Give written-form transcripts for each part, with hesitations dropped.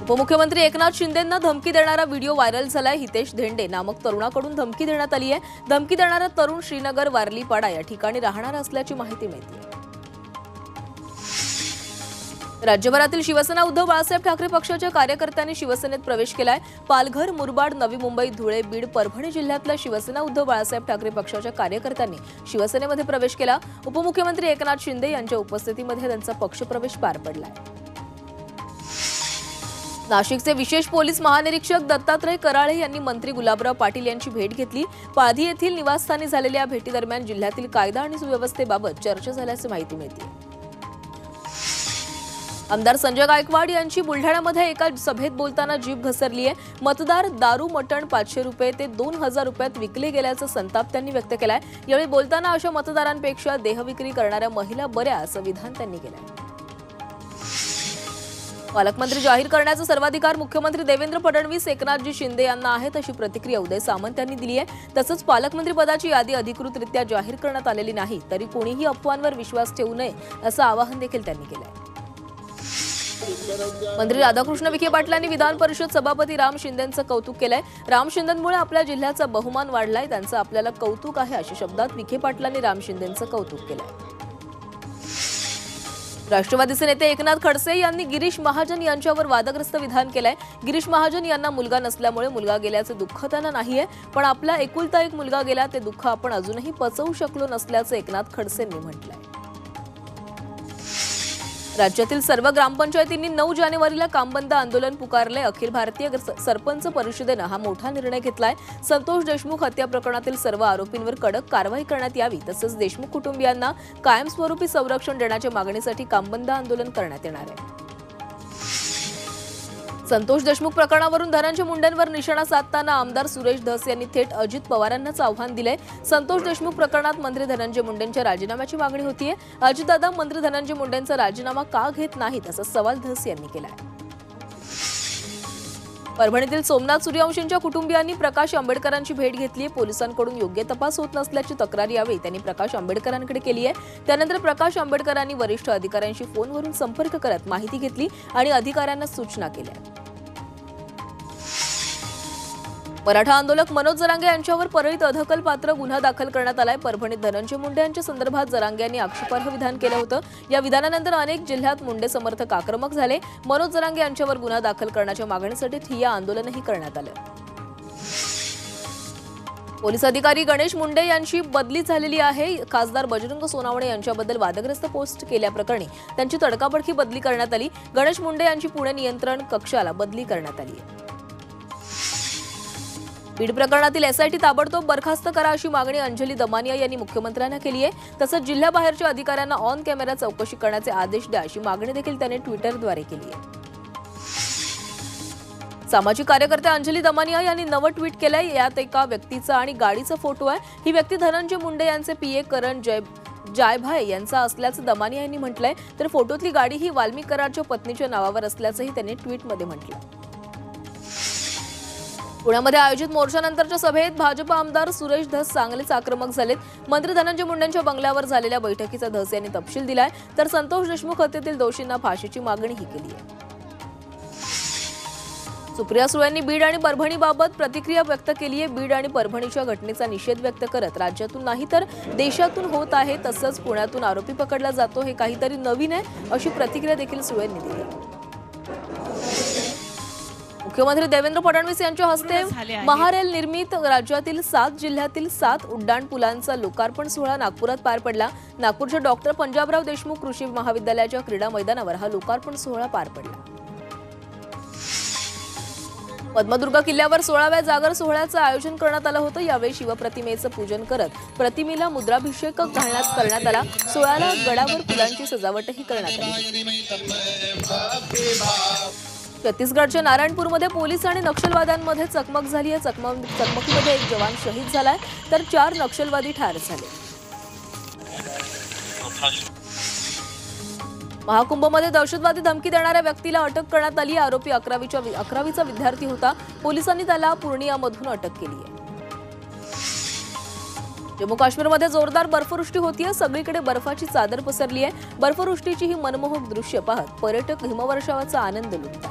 उपमुख्यमंत्री एकनाथ शिंदेंना धमकी देणारा व्हिडिओ व्हायरल झालाय। हितेश धेंडे नामक तरुणाकडून धमकी देण्यात आली आहे। धमकी देणारा तरुण श्रीनगर वारलीपाडा या ठिकाणी राहणार असल्याची माहिती मिळते। राज्यभरातील शिवसेना उद्धव बाळासाहेब ठाकरे पक्षाच्या कार्यकर्त्यांनी शिवसेनेत प्रवेश केलाय। पालघर, मुरबाड, नवी मुंबई, धुळे, बीड, परभणी जिल्ह्यातल्या शिवसेना उद्धव बाळासाहेब ठाकरे पक्षाच्या कार्यकर्त्यांनी शिवसेनेमध्ये प्रवेश केला। उपमुख्यमंत्री एकनाथ शिंदे यांच्या उपस्थितीमध्ये त्यांचा पक्षप्रवेश पार पडलाय। नाशिकचे विशेष पोलीस महानिरीक्षक दत्तात्रय कराळे यांनी मंत्री गुलाबराव पाटील यांची भेट घेतली। पाळधी येथील निवासस्थानी झालेल्या भेटीदरम्यान जिल्ह्यातील कायदा आणि सुव्यवस्थेबाबत चर्चा झाल्याची माहिती मिळते। आमदार संजय गायकवाड यांची बुलढाण्यामध्ये एका सभेत बोलताना जीभ घसरली आहे। मतदार दारू मटण 500 रुपये ते 2000 रुपयात विकले गेल्याचा संताप त्यांनी व्यक्त केलाय। यावेळी बोलताना अशा मतदारांपेक्षा देहविक्री करणाऱ्या महिला बऱ्या असं विधान त्यांनी केलंय। पालकमंत्री जाहीर करण्याचा सर्वाधिकार मुख्यमंत्री देवेंद्र फडणवीस एकनाथजी शिंदे यांना आहेत अशी प्रतिक्रिया उदय सामंत यांनी दिली आहे। तसंच पालकमंत्री पदाची यादी अधिकृतरित्या जाहीर करण्यात आलेली नाही तरी कोणीही अफवांवर विश्वास ठेवू नये असं आवाहन देखील त्यांनी केलंय। मंत्री राधाकृष्ण विखे पाटलांनी विधान परिषद सभापती राम शिंदेंचं कौतुक केलंय। राम शिंदेंमुळे आपल्या जिल्ह्याचा बहुमान वाढलाय, त्यांचं आपल्याला कौतुक आहे अशा शब्दात विखे पाटलांनी राम शिंदेंचं कौतुक केलंय। राष्ट्रवादीचे नेते एकनाथ खडसे यांनी गिरीश महाजन यांच्यावर वादग्रस्त विधान केलंय। गिरीश महाजन यांना मुलगा नसल्यामुळे मुलगा गेल्याचे दुःख त्यांना नाहीये, पण आपला एकुलता एक मुलगा गेला ते दुःख आपण अजूनही पचवू शकलो नसल्याचं एकनाथ खडसेंनी म्हटलंय। राज्यातील सर्व ग्रामपंचायतींनी 9 जानेवारीला कामबंद आंदोलन पुकारले। अखिल भारतीय सरपंच परिषदेनं हा मोठा निर्णय घेतलाय। संतोष देशमुख हत्या प्रकरणातील सर्व आरोपींवर कडक कारवाई करण्यात यावी तसंच देशमुख कुटुंबियांना कायमस्वरूपी संरक्षण देण्याच्या मागणीसाठी कामबंद आंदोलन करण्यात येणार आहे। संतोष देशमुख प्रकरणावरून धनंजय मुंडेंवर निशाणा साधताना आमदार सुरेश धस यांनी थेट अजित पवारांनाच आव्हान दिलंय। संतोष देशमुख प्रकरणात मंत्री धनंजय मुंडेंच्या राजीनाम्याची मागणी होतीये। अजितदादा मंत्री धनंजय मुंडेंचा राजीनामा का घेत नाहीत असा सवाल धस यांनी केलाय। परभणीतील सोमनाथ सूर्यवंशींच्या कुटुंबियांनी प्रकाश आंबेडकरांची भेट घेतली। पोलिसांकडून योग्य तपास होत नसल्याची तक्रार यावेळी त्यांनी प्रकाश आंबेडकरांकडे केली आहे। त्यानंतर प्रकाश आंबेडकरांनी वरिष्ठ अधिकाऱ्यांशी फोनवरून संपर्क करत माहिती घेतली आणि अधिकाऱ्यांना सूचना केल्या। मराठा आंदोलक मनोज जरांगे यांच्यावर परळीत अदखलपात्र गुन्हा दाखल करण्यात आलाय। परभणीत धनंजय मुंडे यांच्या संदर्भात जरांगे यांनी आक्षेपार्ह विधान केलं होतं। या विधानानंतर अनेक जिल्ह्यात मुंडे समर्थक आक्रमक झाले। मनोज जरांगे यांच्यावर गुन्हा दाखल करण्याच्या मागणीसाठी ठिय्या आंदोलनही करण्यात आलं। पोलीस अधिकारी गणेश मुंडे यांची बदली झालेली आहे। खासदार बजरंग सोनावणे यांच्याबद्दल वादग्रस्त पोस्ट केल्याप्रकरणी त्यांची तडकाफडकी बदली करण्यात आली। गणेश मुंडे यांची पुणे नियंत्रण कक्षाला बदली करण्यात आली आहे। बीड प्रकरणातील एसआयटी ताबडतोब बरखास्त करा अशी मागणी अंजली दमानिया यांनी मुख्यमंत्र्यांना केली आहे। तसंच जिल्ह्याबाहेरच्या अधिकाऱ्यांना ऑन कॅमेरा चौकशी करण्याचे आदेश द्या अशी मागणी देखील त्यांनी ट्विटरद्वारे केली आहे। सामाजिक कार्यकर्ते अंजली दमानिया यांनी नवं ट्विट केलंय। यात एका व्यक्तीचा आणि गाडीचा फोटो आहे। ही व्यक्ती धनंजय मुंडे यांचे पीए करण जायभाय यांचा असल्याचं दमानिया यांनी म्हटलंय। तर फोटोतली गाडी ही वाल्मिक कराडच्या पत्नीच्या नावावर असल्याचंही त्यांनी ट्विटमध्ये म्हटलं। पुण्यामध्ये आयोजित मोर्चानंतरच्या सभेत भाजप आमदार सुरेश धस चांगलेच आक्रमक झालेत। मंत्री धनंजय मुंडेंच्या बंगल्यावर झालेल्या बैठकीचा धस यांनी तपशील दिलाय। तर संतोष देशमुख हत्येतील दोषींना फाशीची मागणीही केली आहे। सुप्रिया सुळेंनी बीड आणि परभणीबाबत प्रतिक्रिया व्यक्त केली आहे। बीड आणि परभणीच्या घटनेचा निषेध व्यक्त करत राज्यातून नाही तर देशातून होत आहे तसंच पुण्यातून आरोपी पकडला जातो हे काहीतरी नवीन आहे अशी प्रतिक्रिया देखील सुळेंनी दिली। मुख्यमंत्री देवेंद्र फडणवीस यांच्या हस्ते महारेल निर्मित राज्यातील 7 जिल्ह्यातील 7 उड्डाण पुलांचा लोकार्पण सोहळा नागपुरात पार पडला। नागपूरच्या डॉक्टर पंजाबराव देशमुख कृषी महाविद्यालयाच्या क्रीडा मैदानावर हा लोकार्पण सोहळा पार पडला। पद्मदुर्ग किल्ल्यावर 16व्या जागर सोहळ्याचं आयोजन करण्यात आलं होतं। यावेळी शिवप्रतिमेचं पूजन करत प्रतिमेला मुद्राभिषेक करण्यात आला। सोहळ्याला गडावर फुलांची सजावटही करण्यात आली। छत्तीसगडच्या नारायणपूरमध्ये पोलीस आणि नक्षलवाद्यांमध्ये चकमक झाली आहे। चकमकीमध्ये एक जवान शहीद झालाय तर 4 नक्षलवादी ठार झाले। महाकुंभमध्ये दहशतवादी धमकी देणाऱ्या व्यक्तीला अटक करण्यात आली। आरोपी 11वीचा विद्यार्थी होता। पोलिसांनी त्याला पूर्णियामधून अटक केली आहे। जम्मू काश्मीरमध्ये जोरदार बर्फवृष्टी होतीये। सगळीकडे बर्फाची चादर पसरली आहे। बर्फवृष्टीची ही मनमोहक दृश्य पाहत पर्यटक हिमवर्षावाचा आनंद लुटतात।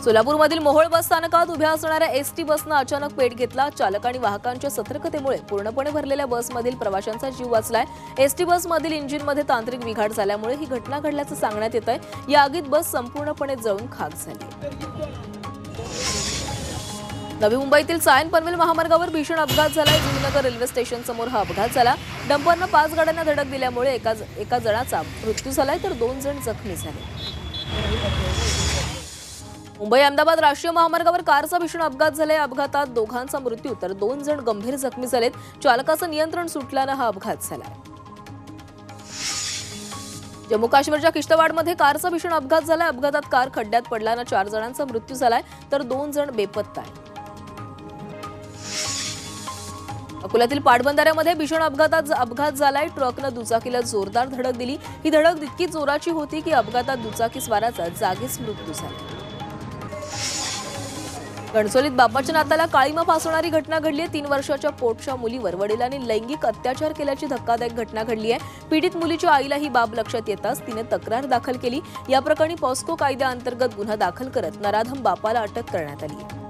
सोलापूरमधील मोहोळ बस स्थानकात उभ्या असणाऱ्या एसटी बसनं अचानक पेट घेतला। चालक आणि वाहकांच्या सतर्कतेमुळे पूर्णपणे भरलेल्या बसमधील प्रवाशांचा जीव वाचलाय। एसटी बसमधील इंजिनमध्ये तांत्रिक बिघाड झाल्यामुळे ही घटना घडल्याचं सांगण्यात येत आहे। या आगीत बस संपूर्णपणे जळून खाक झाली। नवी मुंबईतील सायन पनवेल महामार्गावर भीषण अपघात झालाय। जुनीनगर रेल्वे स्टेशन समोर हा अपघात झाला। डंपरनं 5 गाड्यांना धडक दिल्यामुळे एका जणाचा मृत्यू झालाय तर 2 जण जखमी झाले। मुंबई अहमदाबाद राष्ट्रीय महामार्गावर कारचा भीषण अपघात झालाय। अपघातात दोघांचा मृत्यू तर 2 जण गंभीर जखमी झालेत। चालकाचं नियंत्रण सुटल्यानं हा अपघात झालाय। जम्मू काश्मीरच्या किश्तवाडमध्ये कारचा भीषण अपघात झालाय। अपघातात कार खड्ड्यात पडल्यानं 4 जणांचा मृत्यू झालाय तर 2 जण बेपत्ता आहेत। अकोल्यातील पाटबंधाऱ्यामध्ये भीषण अपघात झालाय। ट्रकनं दुचाकीला जोरदार धडक दिली। ही धडक इतकी जोराची होती की अपघातात दुचाकी स्वाराचा जागीच मृत्यू झाला। घणसोलीत बापाच्या नाताला काळीमा फासणारी घटना घडली आहे। 3 वर्षाच्या पोटच्या मुलीवर वडिलांनी लैंगिक अत्याचार केल्याची धक्कादायक घटना घडली आहे। पीडित मुलीच्या आईला ही बाब लक्षात येताच तिने तक्रार दाखल केली। या प्रकरणी पॉस्को कायद्याअंतर्गत गुन्हा दाखल करत नराधम बापाला अटक करण्यात आली।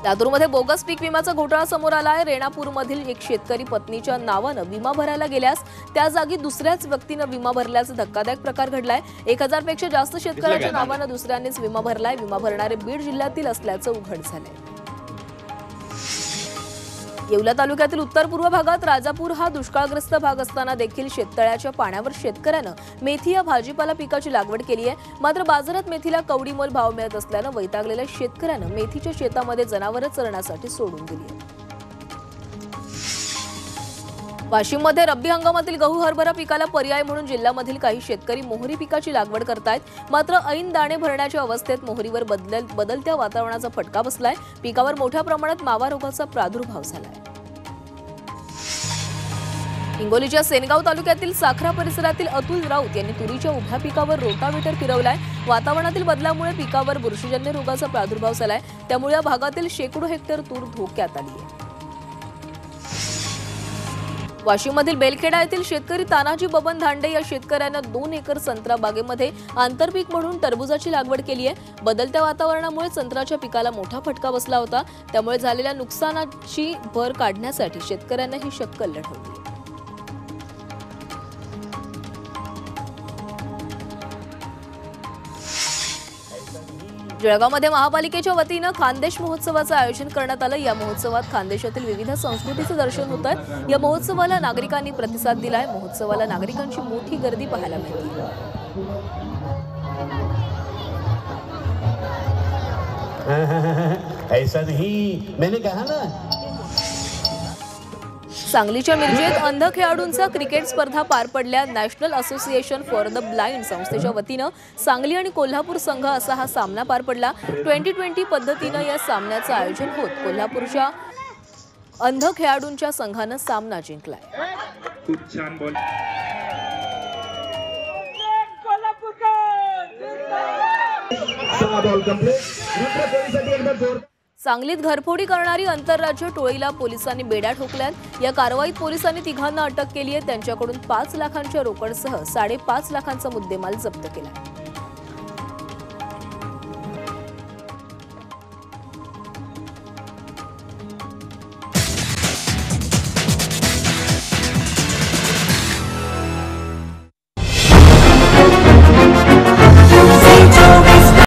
लातूरमध्ये बोगस पीक विम्याचा घोटाळा समोर आला आहे। रेणापूरमधील एक शेतकरी पत्नीच्या नावानं विमा भरायला गेल्यास त्या जागी दुसऱ्याच व्यक्तीनं विमा भरल्याचा धक्कादायक प्रकार घडलाय। 1000 पेक्षा जास्त शेतकऱ्याच्या नावानं दुसऱ्यांनीच विमा भरलाय। विमा भरणारे बीड जिल्ह्यातील असल्याचं उघड झालंय। येवला तालुक्यातील उत्तर पूर्व भागात राजापूर हा दुष्काळग्रस्त भाग असताना देखील शेततळ्याच्या पाण्यावर शेतकऱ्यानं मेथी या भाजीपाला पिकाची लागवड केली आहे। मात्र बाजारात मेथीला कवडीमोल भाव मिळत असल्यानं वैतागलेल्या शेतकऱ्यानं मेथीच्या शेतामध्ये जनावरं चरण्यासाठी सोडून दिली आहे। वाशिममध्ये रब्बी हंगामातील गहू हरभरा पिकाला पर्याय म्हणून जिल्ह्यामधील काही शेतकरी मोहरी पिकाची लागवड करतायत। मात्र ऐन दाणे भरण्याच्या अवस्थेत मोहरीवर बदलत्या वातावरणाचा फटका बसलाय। पिकावर मोठ्या प्रमाणात मावा रोगाचा प्रादुर्भाव झालाय। हिंगोलीच्या सेनगाव तालुक्यातील साखरा परिसरातील अतुल राऊत यांनी तुरीच्या उभ्या पिकावर रोटावेटर फिरवलाय। वातावरणातील बदलामुळे पिकावर बुरशीजन्य रोगाचा प्रादुर्भाव झालाय। त्यामुळे या भागातील शेकडो हेक्टर तूर धोक्यात आली आहे। वाशिममधील बेलखेडा येथील शेतकरी तानाजी बबन धांडे या शेतकऱ्यानं 2 एकर संत्रा बागेमध्ये आंतरपीक म्हणून टरबूजाची लागवड केली आहे। बदलत्या वातावरणामुळे संत्र्याच्या पिकाला मोठा फटका बसला होता। त्यामुळे झालेल्या नुकसानाची भर काढण्यासाठी शेतकऱ्यांना ही शक्कल लढवली। जळगावमध्ये महापालिकेच्या वतीनं खानदेश महोत्सवाचं आयोजन करण्यात आलं। या महोत्सवात खानदेशातील विविध संस्कृतीचं दर्शन होत आहे। या महोत्सवाला नागरिकांनी प्रतिसाद दिलाय। महोत्सवाला नागरिकांची मोठी गर्दी पाहायला मिळते। ऐसा नहीं मैंने कहा ना। सांगलीच्या मिरजेत अंध खेळाडूंचा क्रिकेट स्पर्धा पार पडल्या। National association for the blind संस्थेच्या वतीनं सांगली आणि कोल्हापूर संघ असा हा सामना पार पडला। 2020 पद्धतीनं या सामन्याचं आयोजन होत कोल्हापूरच्या अंध खेळाडूंच्या संघानं सामना जिंकलाय। खूप छान बॉल। सांगलीत घरफोडी करणारी आंतरराज्य टोळीला पोलिसांनी बेड्या ठोकल्यात। या कारवाईत पोलिसांनी 3 अटक केली आहे। त्यांच्याकडून 5 लाखांच्या रोकडसह 5.5 लाखांचा मुद्देमाल जप्त केला।